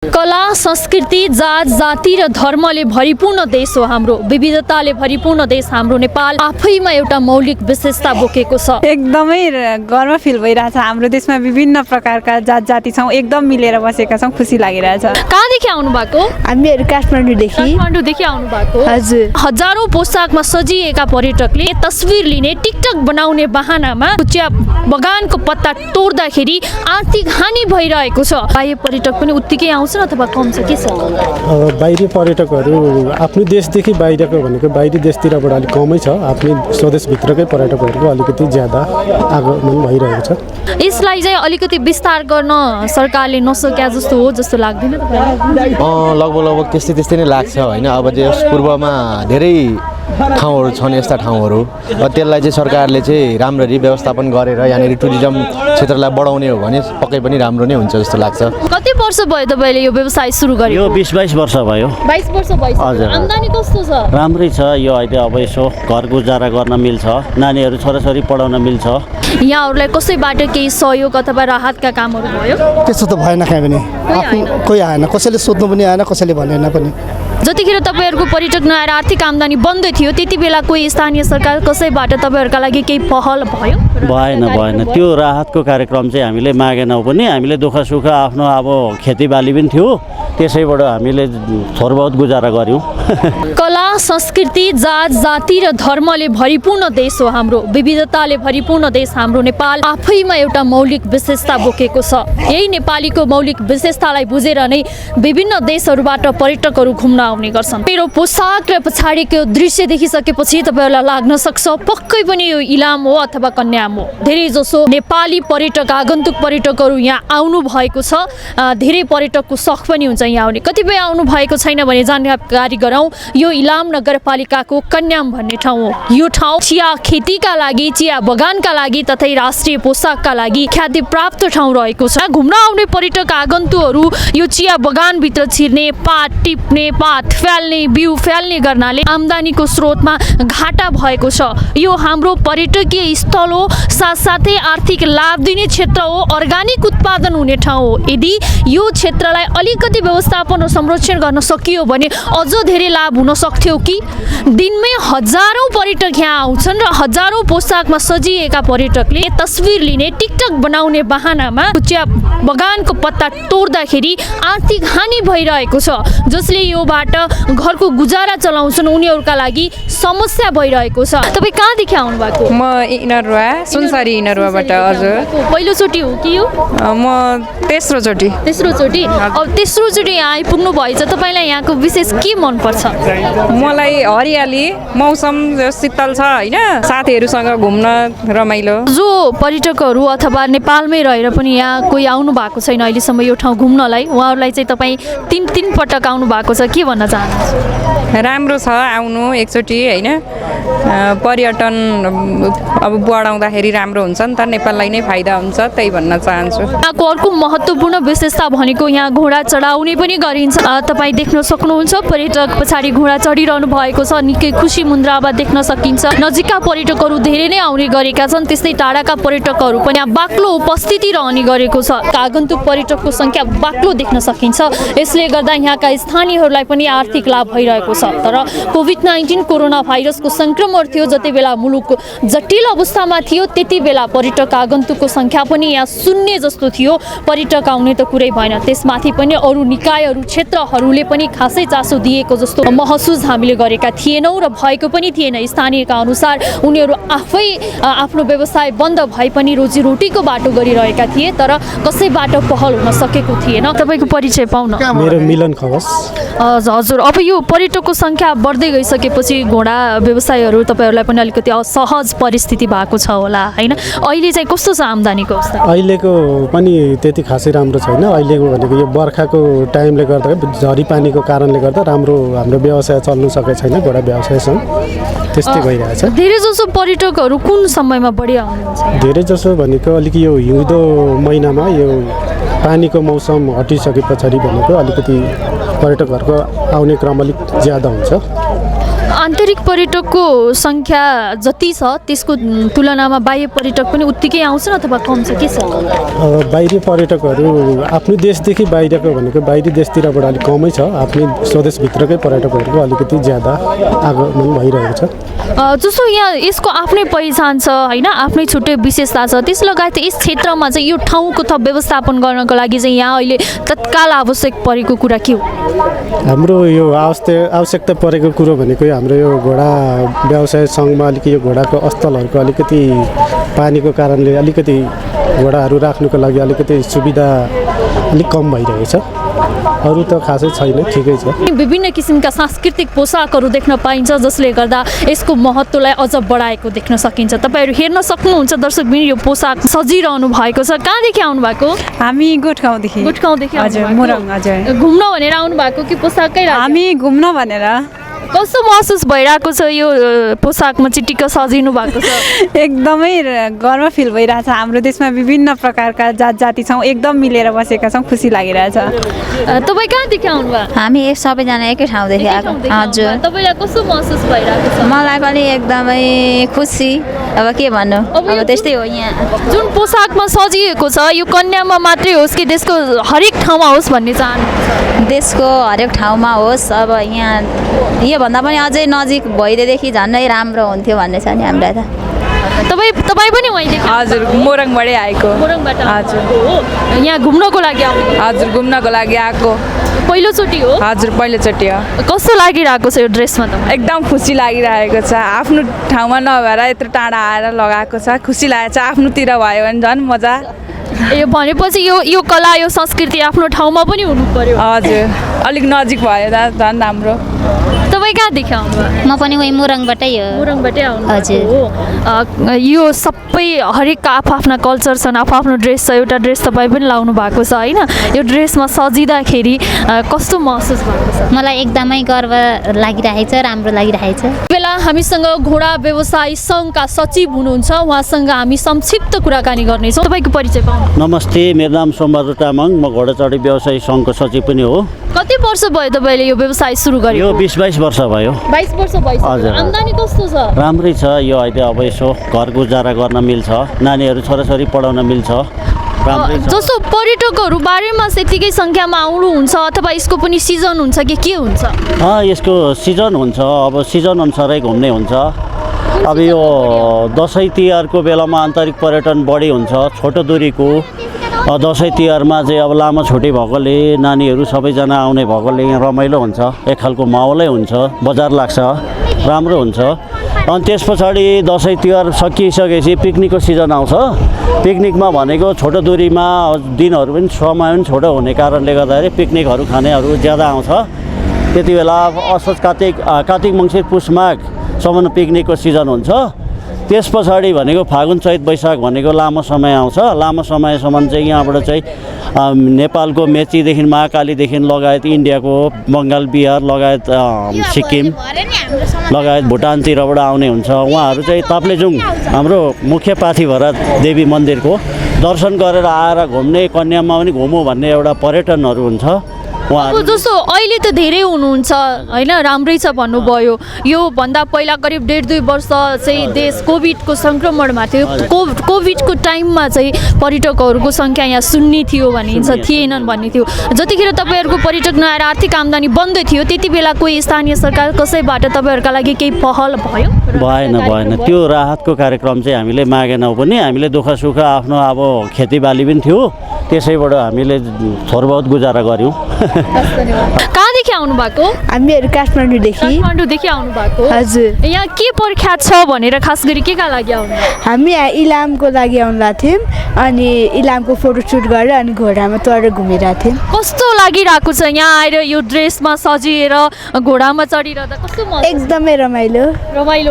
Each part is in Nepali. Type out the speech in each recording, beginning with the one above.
कला संस्कृति जात जाति र धर्मले भरिपूर्ण देश हो हाम्रो। विविधताले भरिपूर्ण देश हाम्रो नेपाल आफैमा एउटा मौलिक विशेषता बोकेको छ। एकदमै गर्व फिल भइरहेछ। हाम्रो देशमा विभिन्न प्रकारका जात जाति छौँ, एकदम मिलेर बसेका छौँ, खुसी लागिरहेछ। कहाँदेखि आउनु भएको? हामीहरू काठमाडौँदेखि आउनु भएको। हजुर। हजारौं पोसाकमा सजिएका पर्यटकले तस्बिर लिने टिकटक बनाउने बहानामा चिया बगानको पत्ता तोड्दाखेरि आर्थिक हानि भइरहेको छ। बाह्य पर्यटक पनि उत्तिकै आउँछन् अथवा कम छ, के छ? बाहिरी पर्यटकहरू आफ्नो देशदेखि बाहिरको भनेको बाहिरी देशतिरबाट अलिक कमै छ। आफ्नो स्वदेशभित्रकै पर्यटकहरूको अलिकति ज्यादा आगमन भइरहेको छ। यसलाई चाहिँ अलिकति विस्तार गर्न सरकारले नसक्या जस्तो हो जस्तो लाग्दैन तपाईँलाई? लगभग त्यस्तै नै लाग्छ होइन। अब यस पूर्वमा धेरै ठाउँहरू छन् यस्ता ठाउँहरू, त्यसलाई चाहिँ सरकारले चाहिँ राम्ररी व्यवस्थापन गरेर यहाँनिर टुरिज्म क्षेत्रलाई बढाउने हो भने पक्कै पनि राम्रो नै हुन्छ जस्तो लाग्छ। कति वर्ष भयो तपाईँले यो व्यवसाय सुरु गरेको? यो 20-22 वर्ष भयो। 22 वर्ष भइसक्यो। आम्दानी कस्तो छ? राम्रै छ। यो अहिले अब यसो घर गुजारा गर्न मिल्छ, नानीहरू छोराछोरी पढाउन मिल्छ। यहाँहरूलाई कसैबाट केही सहयोग अथवा राहतका कामहरू भयो? त्यस्तो त भएन, कहीँ पनि कोही आएन, कसैले सोध्नु पनि आएन, कसैले भनेन पनि। जतिखेर तपाईँहरूको पर्यटक नआएर आर्थिक आम्दानी बन्दै थियो त्यति बेला कोही स्थानीय सरकार कसैबाट तपाईँहरूका लागि केही पहल भयो? भएन। त्यो राहतको कार्यक्रम चाहिँ हामीले मागेनौँ पनि। हामीले दुःख सुख आफ्नो अब खेतीबाली पनि थियो, त्यसैबाट हामीले थोर बहुत गुजारा गऱ्यौँ। कला संस्कृति जात जाति र धर्मले भरिपूर्ण देश हो हाम्रो। विविधताले भरिपूर्ण देश हाम्रो नेपाल आफैमा एउटा मौलिक विशेषता बोकेको छ। यही नेपालीको मौलिक विशेषतालाई बुझेर नै विभिन्न देशहरूबाट पर्यटकहरू घुम्न आउने गर्छन्। मेरो पोसाक र पछाडिको दृश्य देखिसकेपछि तपाईँहरूलाई लाग्न सक्छ पक्कै पनि यो इलाम हो अथवा कन्याम हो। धेरै जसो नेपाली पर्यटक आगन्तुक पर्यटकहरू यहाँ आउनु भएको छ। धेरै पर्यटकको सख पनि हुन्छ यहाँ आउने। कतिपय आउनु भएको छैन भने जानकारी गराउँ, यो इलाम नगरपालिकाको कन्याम भन्ने ठाउँ हो। यो ठाउँ चिया खेतीका लागि, चिया बगानका लागि तथा राष्ट्रिय पोसाकका लागि ख्याति प्राप्त ठाउँ रहेको छ। घुम्न आउने पर्यटक आगन्तुकहरू यो चिया बगानभित्र छिर्ने, पात टिप्ने, पात फ्याल्ने, बिउ फ्याल्ने गर्नाले आम्दानीको स्रोतमा घाटा भएको छ। यो हाम्रो पर्यटकीय स्थल हो, साथसाथै आर्थिक लाभ दिने क्षेत्र हो, अर्गानिक उत्पादन हुने ठाउँ हो। यदि यो क्षेत्रलाई अलिकति व्यवस्थापन र संरक्षण गर्न सकियो भने अझ धेरै लाभ हुन सक्थ्यो कि। दिनमै हजारौं पर्यटक यहाँ आउँछन् र हजारौं पोसाकमा सजिएका पर्यटकले तस्बिर लिने, टिकटक बनाउने बहानामा चिया बगानको पत्ता तोड्दाखेरि आर्थिक हानि भइरहेको छ। जसले योबाट घरको गुजारा चलाउँछन् उनीहरूका लागि समस्या भइरहेको छ। तपाईँ कहाँदेखि आउनु भएको? म इनरुवा, सुनसरी इनरुवाबाट। हजुर, पहिलोचोटि हो कि यो? म तेस्रोचोटि। अब तेस्रोचोटि यहाँ आइपुग्नु भएछ, तपाईँलाई यहाँको विशेष के मनपर्छ? मलाई हरियाली, मौसम शीतल छ होइन, साथीहरूसँग घुम्न रमाइलो। जो पर्यटकहरू अथवा नेपालमै रहेर पनि यहाँ कोही आउनु भएको छैन अहिलेसम्म यो ठाउँ घुम्नलाई, उहाँहरूलाई चाहिँ तपाईँ तीन पटक आउनु भएको छ, के भन्न चाहनुहुन्छ? राम्रो छ, आउनु एकचोटि होइन। पर्यटन अब बढाउँदाखेरि राम्रो हुन्छ नि त, नेपाललाई नै फाइदा हुन्छ, त्यही भन्न चाहन्छु। यहाँको अर्को महत्त्वपूर्ण विशेषता भनेको यहाँ घोडा चढाउने पनि गरिन्छ। तपाईँ देख्न सक्नुहुन्छ पर्यटक पछाडि घोडा चढिरहनु भएको छ। निकै खुसी मुन्द्रामा देख्न सकिन्छ। नजिकका पर्यटकहरू धेरै नै आउने गरेका छन्, त्यस्तै टाढाका पर्यटकहरू पनि यहाँ बाक्लो उपस्थिति रहने गरेको छ। आगन्तुक पर्यटकको सङ्ख्या बाक्लो देख्न सकिन्छ। यसले गर्दा यहाँका स्थानीयहरूलाई पनि आर्थिक लाभ भइरहेको छ। तर कोभिड-19 कोरोना भाइरसको सङ्क्रमण थियो, जति बेला मुलुक जटिल अवस्थामा थियो त्यति बेला पर्यटक आगन्तुकको सङ्ख्या पनि यहाँ शून्य जस्तो थियो। पर्यटक आउने त कुरै भएन, त्यसमाथि पनि अरू निकायहरू, क्षेत्रहरूले पनि खासै चासो दिएको जस्तो महसुस हामीले गरेका थिएनौँ र भएको पनि थिएन। स्थानीयका अनुसार उनीहरू आफै आफ्नो व्यवसाय बन्द भए पनि रोजीरोटीको बाटो गरिरहेका थिए, तर कसैबाट पहल हुन सकेको थिएन। तपाईँको परिचय पाउन? मेरो मिलन खवास। हजुर, अब यो पर्यटकको सङ्ख्या बढ्दै गइसकेपछि घोडा व्यवसायहरू तपाईँहरूलाई पनि अलिकति असहज परिस्थिति भएको छ होला होइन? अहिले चाहिँ कस्तो छ आम्दानीको अवस्था? अहिलेको पनि त्यति खासै राम्रो छैन। अहिलेको भनेको यो बर्खाको टाइमले गर्दा, झरी पानीको कारणले गर्दा राम्रो हाम्रो व्यवसाय चल्नु सकेको छैन। घोडा व्यवसायसँग त्यस्तै भइरहेछ। धेरै जसो पर्यटकहरू कुन समयमा बढी आउनुहुन्छ? धेरै जसो भनेको अलिक यो हिउँदो महिनामा, यो पानीको मौसम हटिसके पछाडि भनेको अलिकति पर्यटकहरूको आउने क्रम अलिक ज्यादा हुन्छ। आन्तरिक पर्यटकको सङ्ख्या जति छ त्यसको तुलनामा बाह्य पर्यटक पनि उत्तिकै आउँछन् अथवा कम छ के छ? बाहिरी पर्यटकहरू आफ्नो देशदेखि बाहिरको भनेको बाहिरी देशतिरबाट अलिक कमै छ, आफ्नै स्वदेशभित्रकै पर्यटकहरूको अलिकति ज्यादा आगमन भइरहेको छ। जस्तो यहाँ यसको आफ्नै पहिचान छ होइन, आफ्नै छुट्टै विशेषता छ, त्यस लगायत यस क्षेत्रमा चाहिँ यो ठाउँको थप व्यवस्थापन गर्नको लागि चाहिँ यहाँ अहिले तत्काल आवश्यक परेको कुरा के हो? हाम्रो यो आवश्यकता परेको कुरो भनेको हाम्रो यो घोडा व्यवसाय सङ्घमा अलिकति यो घोडाको स्थलहरूको अलिकति पानीको कारणले अलिकति घोडाहरू राख्नुको लागि अलिकति सुविधा अलिक कम भइरहेछ, अरू त खासै छैन, ठिकै छ। विभिन्न किसिमका सांस्कृतिक पोसाकहरू देख्न पाइन्छ जसले गर्दा यसको महत्त्वलाई अझ बढाएको देख्न सकिन्छ। तपाईँहरू हेर्न सक्नुहुन्छ दर्शकबिन, यो पोसाक सजिरहनु भएको छ। कहाँदेखि आउनु भएको? हामी गोठगाउँदेखि। गोठगाउँदेखि हजुर, मोरङ। हजुर, घुम्न भनेर आउनु भएको कि पोसाकै? हामी घुम्न भनेर। कस्तो महसुस भइरहेको छ यो पोसाकमा चिटिक्क सजिनु भएको छ? एकदमै गर्व फिल भइरहेछ। हाम्रो देशमा विभिन्न प्रकारका जात जाति छौँ, एकदम मिलेर बसेका छौँ, खुसी लागिरहेछ। तपाईँ कहाँदेखि आउनुभयो? हामी सबैजना एकै ठाउँदेखि आएको। हजुर, तपाईँलाई कस्तो महसुस भइरहेको छ? मलाई पनि एकदमै खुसी। अब के भन्नु, अब त्यस्तै हो। यहाँ जुन पोसाकमा सजिएको छ यो कन्यामा मात्रै होस् कि देशको हरेक ठाउँमा होस् भन्ने चाहनुहुन्छ? देशको हरेक ठाउँमा होस्। अब यहाँ योभन्दा पनि अझै नजिक भइदिएदेखि झन्डै राम्रो हुन्थ्यो भन्ने छ नि हामीलाई त। तपाईँ पनि वहीँदेखि? हजुर, मोरङबाटै आएको। मोरङबाट? हजुर। हो, यहाँ घुम्नको लागि आउनु? हजुर, घुम्नको लागि आएको। पहिलोचोटि हो? हजुर, पहिलोचोटि हो। कस्तो लागिरहेको छ यो ड्रेसमा त? एकदम खुसी लागिरहेको छ। आफ्नो ठाउँमा नभएर यत्रो टाढा आएर लगाएको छ, खुसी लागेको छ। आफ्नोतिर भयो भने झन् मजा। यो भनेपछि यो कला यो संस्कृति आफ्नो ठाउँमा पनि हुनु पर्यो। हजुर, अलिक नजिक भयो त झन् राम्रो। तपाईँ कहाँदेखि आउनुभयो? म पनि वहीँ मोरङबाटै हो। मोरङबाटै आउनु? हजुर। हो, यो सबै हरेक आफ्ना कल्चर छन्, आफ्नो ड्रेस छ। एउटा ड्रेस तपाईँ पनि लाउनु भएको छ होइन? यो ड्रेसमा सजिँदाखेरि कस्तो महसुस भएको छ? मलाई एकदमै गर्व लागिरहेछ, राम्रो लागिरहेछ। बेला हामीसँग घोडा व्यवसायी सङ्घका सचिव हुनुहुन्छ, उहाँसँग हामी संक्षिप्त कुराकानी गर्नेछौँ। तपाईँको परिचय पाउनु? नमस्ते, मेरो नाम सोमबहादुर तामाङ, म घोडाचढी व्यवसायी सङ्घको सचिव पनि हो। कति वर्ष भयो तपाईँले यो व्यवसाय सुरु गरेको? यो 20-22 वर्ष भयो। 22 वर्ष भइसक्यो। हजुर। आम्दानी कस्तो छ? राम्रै छ। यो अहिले अब यसो घर गुजारा गर्न मिल्छ, नानीहरू छोराछोरी पढाउन मिल्छ, राम्रै छ। जस्तो पर्यटकहरू बाह्रैमा यतिकै सङ्ख्यामा आउनुहुन्छ अथवा यसको पनि सिजन हुन्छ कि के हुन्छ? यसको सिजन हुन्छ, अब सिजन अनुसारै घुम्ने हुन्छ। अब यो दसैँ तिहारको बेलामा आन्तरिक पर्यटन बढी हुन्छ, छोटो दूरीको। दसैँ तिहारमा चाहिँ अब लामो छुट्टी भएकोले नानीहरू सबैजना आउने भएकोले यहाँ रमाइलो हुन्छ, एक खालको माहौलै हुन्छ, बजार लाग्छ, राम्रो हुन्छ। अनि त्यस पछाडि दसैँ तिहार सकिसकेपछि पिकनिकको सिजन आउँछ। पिकनिकमा भनेको छोटो दूरीमा दिनहरू पनि समय पनि छोटो हुने कारणले गर्दाखेरि पिकनिकहरू खानेहरू ज्यादा आउँछ। त्यति बेला असोज कार्तिक मङ्सिर पुष माघसम्म पिकनिकको सिजन हुन्छ। त्यस पछाडि भनेको फागुन चैत वैशाख भनेको लामो समय आउँछ। लामो समयसम्म चाहिँ यहाँबाट चाहिँ नेपालको मेचीदेखि महाकालीदेखि लगायत इन्डियाको बङ्गाल बिहार लगायत सिक्किम लगायत भुटानतिरबाट आउने हुन्छ। उहाँहरू चाहिँ ताप्लेजुङ हाम्रो मुख्य पाथी भएर देवी मन्दिरको दर्शन गरेर आएर घुम्ने, कन्यामा पनि घुमौँ भन्ने एउटा पर्यटनहरू हुन्छ। अब जस्तो अहिले त धेरै हुनुहुन्छ होइन, राम्रै छ भन्नुभयो। यो भन्दा पहिला करिब 1.5-2 वर्ष चाहिँ देश कोभिडको सङ्क्रमणमा थियो। कोभिडको टाइममा चाहिँ पर्यटकहरूको सङ्ख्या यहाँ शून्य थियो भनिन्छ, थिएनन् भन्ने थियो। जतिखेर तपाईँहरूको पर्यटक नआएर आर्थिक आम्दानी बन्दै थियो त्यति बेला कोही स्थानीय सरकार कसैबाट तपाईँहरूका लागि केही पहल भयो? भएन। त्यो राहतको कार्यक्रम चाहिँ हामीले मागेनौँ पनि। हामीले दुःख सुख आफ्नो अब खेतीबाली पनि थियो, त्यसैबाट हामीले थोर बहुत गुजारा गऱ्यौँ। कहाँदेखि आउनु भएको? हामीहरू काठमाडौँदेखि आउनु भएको? हजुर। यहाँ के प्रख्यात छ भनेर खास गरी के का लागि आउनु? हामी यहाँ इलामको लागि आउनुभएको थियौँ, अनि इलामको फोटोसुट गरेर अनि घोडामा चढेर घुमिरहेको थियौँ। कस्तो लागिरहेको छ यहाँ आएर यो ड्रेसमा सजिएर घोडामा चढिरहँदा? कस्तो एकदमै रमाइलो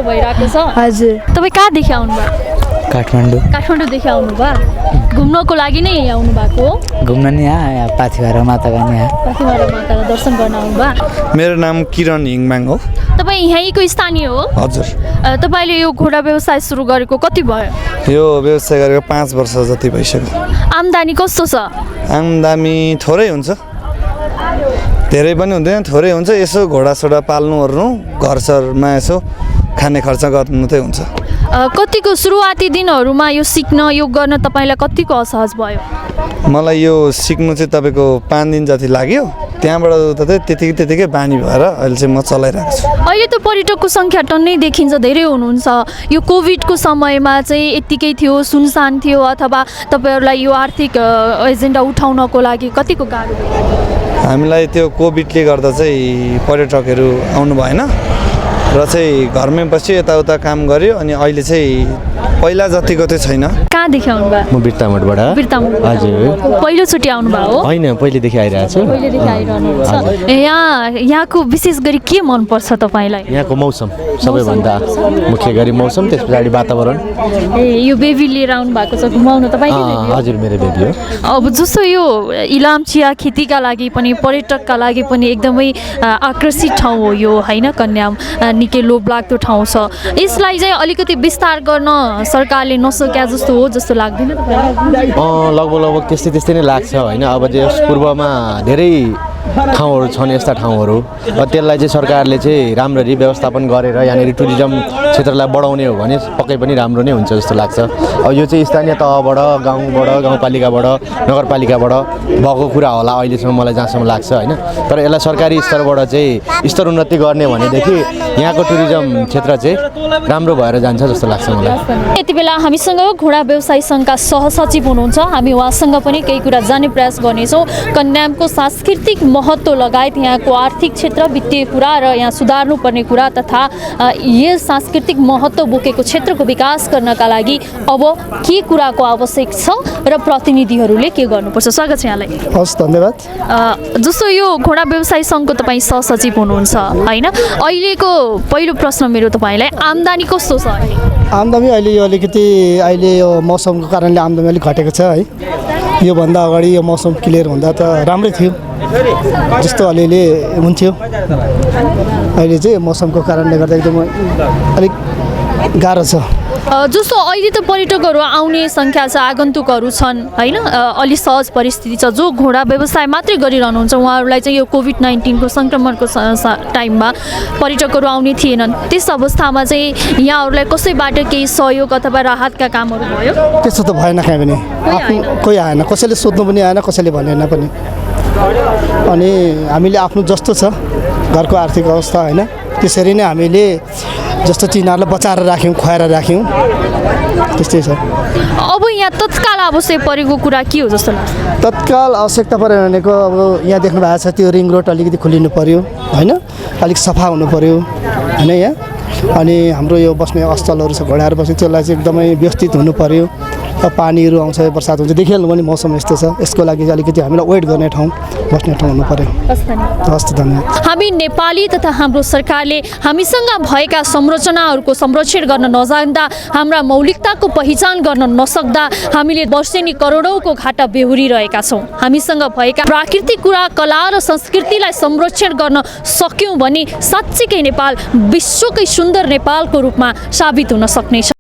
भइरहेको छ? हजुर। तपाईँ कहाँदेखि आउनुभयो? काठमाडौँदेखि आउनुभयो? घुम्नको लागि नै यहीँ आउनु भएको हो? घुम्न नि यहाँ पाथिभरा माताको पाथिभरा मातालाई दर्शन गर्न आउनुभयो? मेरो नाम किरण हिङमाङ हो। तपाईँ यहीँको स्थानीय हो? हजुर। तपाईँले यो घोडा व्यवसाय सुरु गरेको कति भयो? यो व्यवसाय गरेको 5 वर्ष जति भइसक्यो। आम्दानी कस्तो छ? आम्दानी थोरै हुन्छ। धेरै पनि हुँदैन, थोरै हुन्छ। यसो घोडासोडा पाल्नु ओर्नु घरसरमा यसो खाने खर्च गर्नु चाहिँ हुन्छ। कतिको सुरुवाती दिनहरूमा यो सिक्न यो गर्न तपाईँलाई कतिको असहज भयो? मलाई यो सिक्नु चाहिँ तपाईँको 5 दिन जति लाग्यो। त्यहाँबाट उता चाहिँ त्यतिकै बानी भएर अहिले चाहिँ म चलाइरहेको छु। अहिले त पर्यटकको सङ्ख्या टन्नै देखिन्छ, धेरै हुनुहुन्छ। यो कोभिडको समयमा चाहिँ यत्तिकै थियो, सुनसान थियो, अथवा तपाईँहरूलाई यो आर्थिक एजेन्डा उठाउनको लागि कतिको गाह्रो भयो? हामीलाई त्यो कोभिडले गर्दा चाहिँ पर्यटकहरू आउनु भएन र चाहिँ घरमै बस्यो, यताउता काम गर्यो। अनि अहिले चाहिँ पहिला जतिको चाहिँ छैन। कहाँदेखि आउनुभयो? म बिर्तामोडबाट। हजुर। पहिलोचोटि आउनुभयो हो? होइन, पहिलेदेखि आइरहेको छु। पहिलेदेखि आइरहनुहुन्छ। यहाँको विशेष गरी के मनपर्छ तपाईँलाई? यहाँको मौसम सबैभन्दा मुख्य गरी मौसम, त्यस पछाडि वातावरण। यो बेबी लिएर आउनु भएको छ घुमाउनु तपाईँकै बेबी हो? हजुर, मेरो बेबी हो। अब जस्तो यो इलाम चिया खेतीका लागि पनि पर्यटकका लागि पनि एकदमै आकर्षित ठाउँ हो यो होइन? कन्याम निकै लोभलाग्दो ठाउँ छ। यसलाई चाहिँ अलिकति विस्तार गर्न सरकारले नसक्या जस्तो हो जस्तो लाग्दैन तपाईँलाई? लगभग त्यस्तै नै लाग्छ होइन। अब चाहिँ पूर्वमा धेरै ठाउँहरू छन् यस्ता ठाउँहरू, त्यसलाई चाहिँ सरकारले चाहिँ राम्ररी व्यवस्थापन गरेर यहाँनिर टुरिज्म क्षेत्रलाई बढाउने हो भने पक्कै पनि राम्रो नै हुन्छ जस्तो लाग्छ। अब यो चाहिँ स्थानीय तहबाट, गाउँबाट, गाउँपालिकाबाट, नगरपालिकाबाट भएको कुरा होला अहिलेसम्म, मलाई जहाँसम्म लाग्छ होइन। तर यसलाई सरकारी स्तरबाट चाहिँ स्तर उन्नति गर्ने भनेदेखि यहाँको टुरिज्म क्षेत्र चाहिँ राम्रो भएर जान्छ जस्तो लाग्छ मलाई। यति बेला हामीसँग घोडा व्यवसायी सङ्घका सहसचिव हुनुहुन्छ, हामी उहाँसँग पनि केही कुरा जान्ने प्रयास गर्नेछौँ। कन्यामको सांस्कृतिक महत्त्व लगायत यहाँको आर्थिक क्षेत्र, वित्तीय कुरा र यहाँ सुधार्नुपर्ने कुरा तथा यस सांस्कृतिक महत्त्व बोकेको क्षेत्रको विकास गर्नका लागि अब के कुराको आवश्यक छ र प्रतिनिधिहरूले के गर्नुपर्छ? स्वागत छ यहाँलाई। हस्, धन्यवाद। जस्तो यो घोडा व्यवसायी सङ्घको तपाईँ सहसचिव हुनुहुन्छ होइन? अहिलेको पहिलो प्रश्न मेरो तपाईँलाई, आम्दानी कस्तो छ अहिले? आम्दानी अहिले यो अलिकति यो मौसमको कारणले आम्दानी अलिक घटेको छ है। योभन्दा अगाडि यो मौसम क्लियर हुँदा त राम्रै थियो जस्तो अलिअलि हुन्थ्यो। अहिले चाहिँ मौसमको कारणले गर्दा एकदम अलिक गाह्रो छ। जस्तो अहिले त पर्यटकहरू आउने सङ्ख्या छ, आगन्तुकहरू छन् होइन? अलि सहज परिस्थिति छ। जो घोडा व्यवसाय मात्रै गरिरहनुहुन्छ उहाँहरूलाई चाहिँ यो कोभिड-19 को सङ्क्रमणको टाइममा पर्यटकहरू आउने थिएनन्। त्यस अवस्थामा चाहिँ यहाँहरूलाई कसैबाट केही सहयोग अथवा राहतका कामहरू भयो? त्यस्तो त भएन कहीँ पनि। कोही आएन, कसैले सोध्नु पनि आएन, कसैले भनेन पनि। अनि हामीले आफ्नो जस्तो छ घरको आर्थिक अवस्था होइन, त्यसरी नै हामीले जस्तो चिजहरूलाई बचाएर राख्यौँ, खुवाएर राख्यौँ, त्यस्तै छ। अब यहाँ तत्काल आवश्यक परेको कुरा के हो जस्तो लाग्छ? तत्काल आवश्यकता पऱ्यो भनेको अब यहाँ देख्नु भएको छ त्यो रिङ रोड अलिकति खोलिनु पऱ्यो होइन, अलिक सफा हुनु पऱ्यो होइन यहाँ। अनि हाम्रो यो बस्ने स्थलहरू छ घोडाहरू बस्ने, त्यसलाई चाहिँ एकदमै व्यवस्थित हुनु पऱ्यो। अब पानीहरू आउँछ, बर्सात हुन्छ, देखिहाल्नु भने मौसम यस्तो छ। यसको लागि चाहिँ अलिकति हामीलाई वेट गर्ने ठाउँ, बस्ने ठाउँ हुनु पऱ्यो। हस्, धन्यवाद। हामी नेपाली तथा हाम्रो सरकारले हामीसँग भएका संरचनाहरूको संरक्षण गर्न नजान्दा, हाम्रा मौलिकताको पहिचान गर्न नसक्दा हामीले वर्षेनी करोडौँको घाटा बेहोरिरहेका छौँ। हामीसँग भएका प्राकृतिक कुरा, कला र संस्कृतिलाई संरक्षण गर्न सक्यौँ भने साँच्चीकै नेपाल विश्वकै सुन्दर नेपालको रूपमा साबित हुन सक्नेछ।